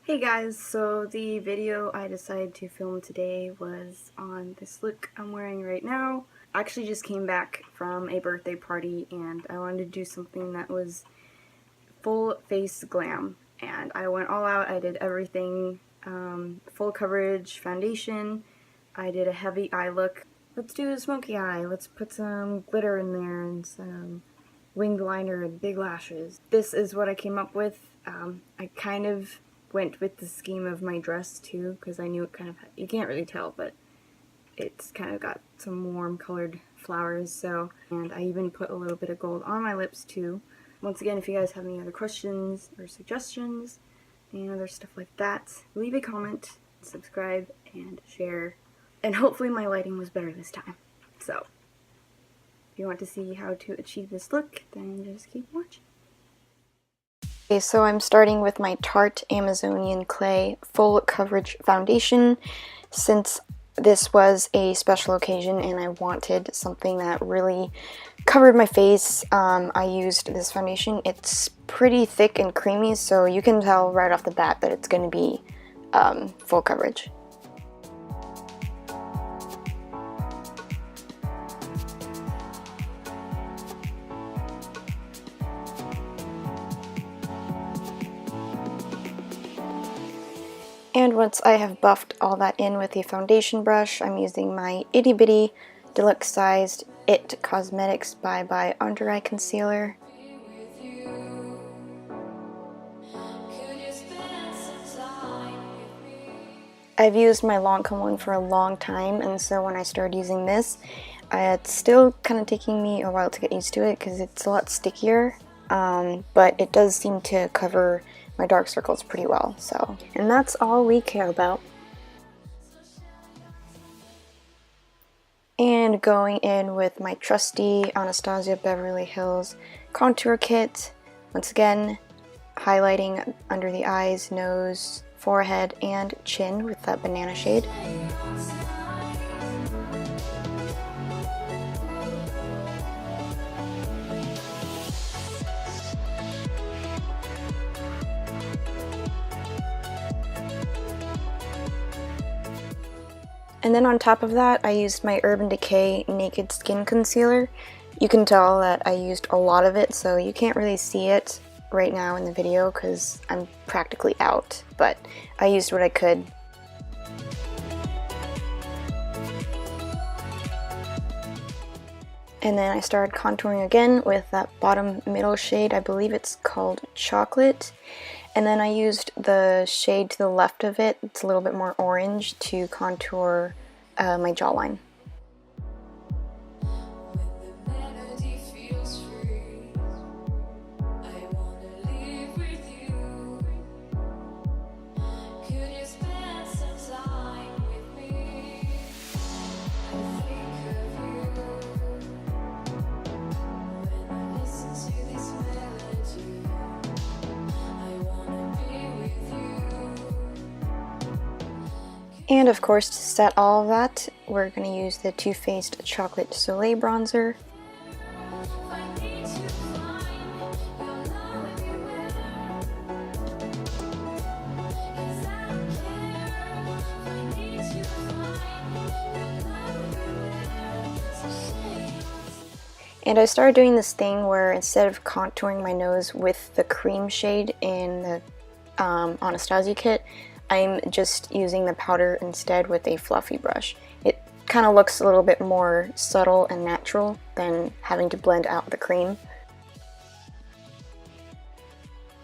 Hey guys, so the video I decided to film today was on this look I'm wearing right now. I actually just came back from a birthday party and I wanted to do something that was full face glam, and I went all out. I did everything, full coverage foundation, I did a heavy eye look. Let's do a smoky eye, let's put some glitter in there and some winged liner and big lashes. This is what I came up with. I kind of went with the scheme of my dress too, because I knew it kind of, you can't really tell, but it's kind of got some warm colored flowers, so, and I even put a little bit of gold on my lips too. Once again, if you guys have any other questions or suggestions and other stuff like that, leave a comment, subscribe, and share, and hopefully my lighting was better this time. So, if you want to see how to achieve this look, then just keep watching. Okay, so I'm starting with my Tarte Amazonian Clay Full Coverage Foundation. Since this was a special occasion and I wanted something that really covered my face, I used this foundation. It's pretty thick and creamy, so you can tell right off the bat that it's going to be full coverage. And once I have buffed all that in with a foundation brush, I'm using my itty bitty deluxe sized IT Cosmetics Bye-Bye Undereye Concealer. I've used my Lancome one for a long time, and so when I started using this, it's still kind of taking me a while to get used to it because it's a lot stickier, but it does seem to cover my dark circles pretty well, so, and that's all we care about. And going in with my trusty Anastasia Beverly Hills contour kit, once again highlighting under the eyes, nose, forehead, and chin with that banana shade. And then on top of that, I used my Urban Decay Naked Skin Concealer. You can tell that I used a lot of it, so you can't really see it right now in the video because I'm practically out, but I used what I could. And then I started contouring again with that bottom middle shade. I believe it's called Chocolate. And then I used the shade to the left of it, it's a little bit more orange, to contour my jawline. And of course, to set all of that, we're going to use the Faced Chocolate Soleil bronzer. And I started doing this thing where instead of contouring my nose with the cream shade in the Anastasia kit, I'm just using the powder instead with a fluffy brush. It kind of looks a little bit more subtle and natural than having to blend out the cream.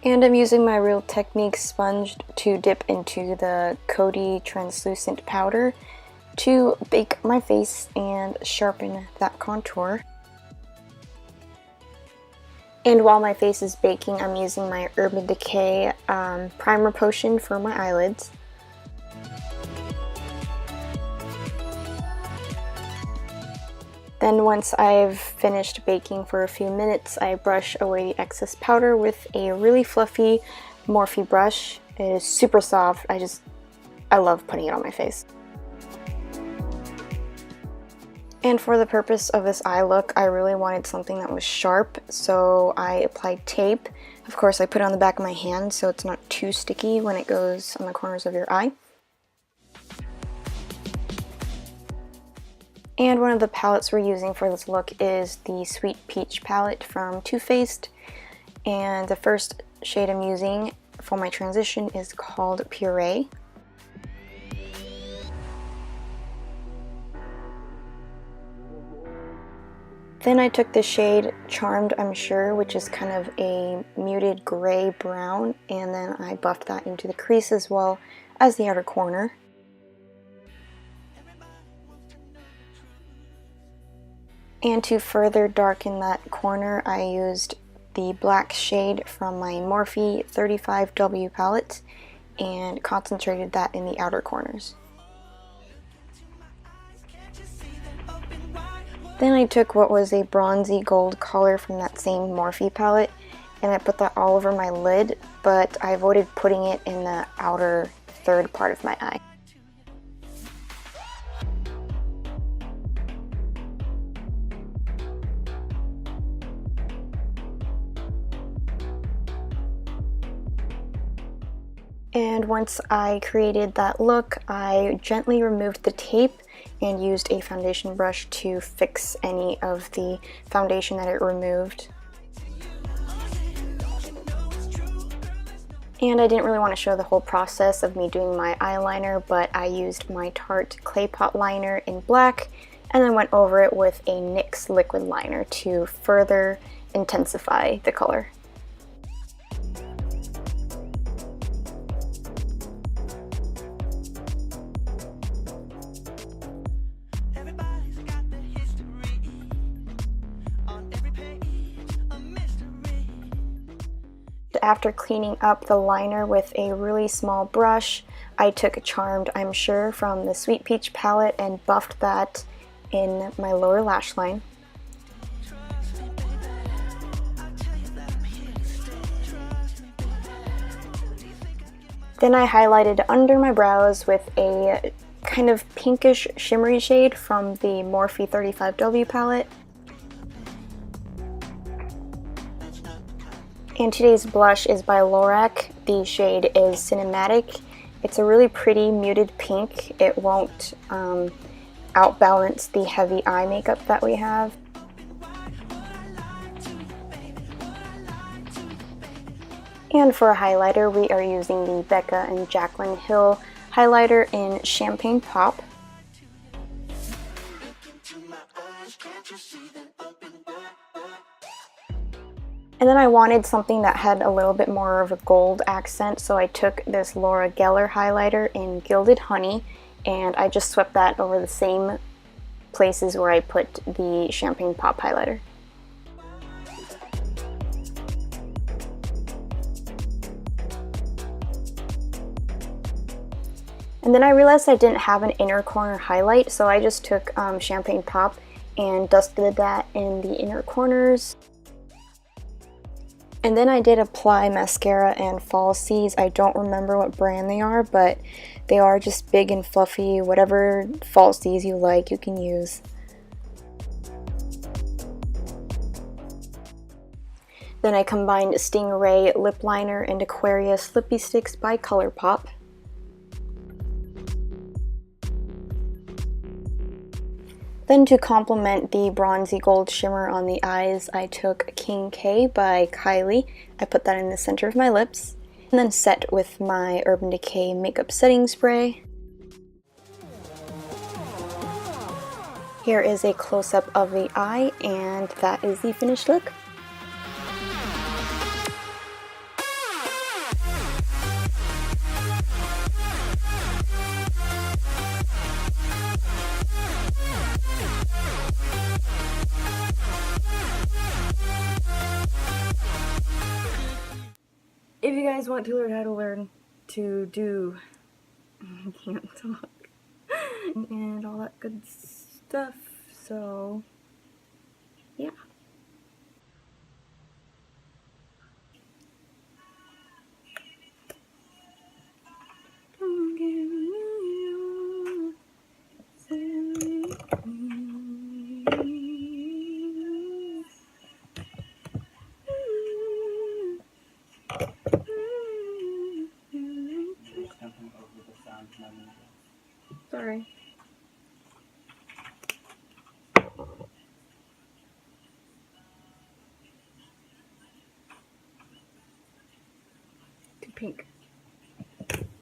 And I'm using my Real Techniques sponge to dip into the Coty translucent powder to bake my face and sharpen that contour. And while my face is baking, I'm using my Urban Decay primer potion for my eyelids. Then once I've finished baking for a few minutes, I brush away the excess powder with a really fluffy Morphe brush. It is super soft. I love putting it on my face. And for the purpose of this eye look, I really wanted something that was sharp, so I applied tape. Of course, I put it on the back of my hand so it's not too sticky when it goes on the corners of your eye. And one of the palettes we're using for this look is the Sweet Peach palette from Too Faced. And the first shade I'm using for my transition is called Puree. Then I took the shade Charmed, I'm Sure, which is kind of a muted gray brown, and then I buffed that into the crease as well as the outer corner. And to further darken that corner, I used the black shade from my Morphe 35W palette and concentrated that in the outer corners. Then I took what was a bronzy gold color from that same Morphe palette and I put that all over my lid, but I avoided putting it in the outer third part of my eye. And once I created that look, I gently removed the tape and used a foundation brush to fix any of the foundation that it removed. And I didn't really want to show the whole process of me doing my eyeliner, but I used my Tarte Clay Pot liner in black and then went over it with a NYX liquid liner to further intensify the color. After cleaning up the liner with a really small brush, I took Charmed, I'm Sure from the Sweet Peach palette and buffed that in my lower lash line. Then I highlighted under my brows with a kind of pinkish shimmery shade from the Morphe 35W palette. And today's blush is by LORAC. The shade is Cinematic. It's a really pretty muted pink. It won't outbalance the heavy eye makeup that we have. And for a highlighter, we are using the BECCA and Jaclyn Hill highlighter in Champagne Pop. And then I wanted something that had a little bit more of a gold accent, so I took this Laura Geller highlighter in Gilded Honey, and I just swept that over the same places where I put the Champagne Pop highlighter. And then I realized I didn't have an inner corner highlight, so I just took Champagne Pop and dusted that in the inner corners. And then I did apply mascara and falsies. I don't remember what brand they are, but they are just big and fluffy. Whatever falsies you like, you can use. Then I combined Stingray lip liner and Aquarius lippie sticks by ColourPop. Then to complement the bronzy gold shimmer on the eyes, I took King K by Kylie. I put that in the center of my lips. And then set with my Urban Decay makeup setting spray. Here is a close-up of the eye, and that is the finished look. If you guys want to learn how to learn to do, I can't talk, and all that good stuff, so yeah. Don't give me you, say me. Sorry. Too pink.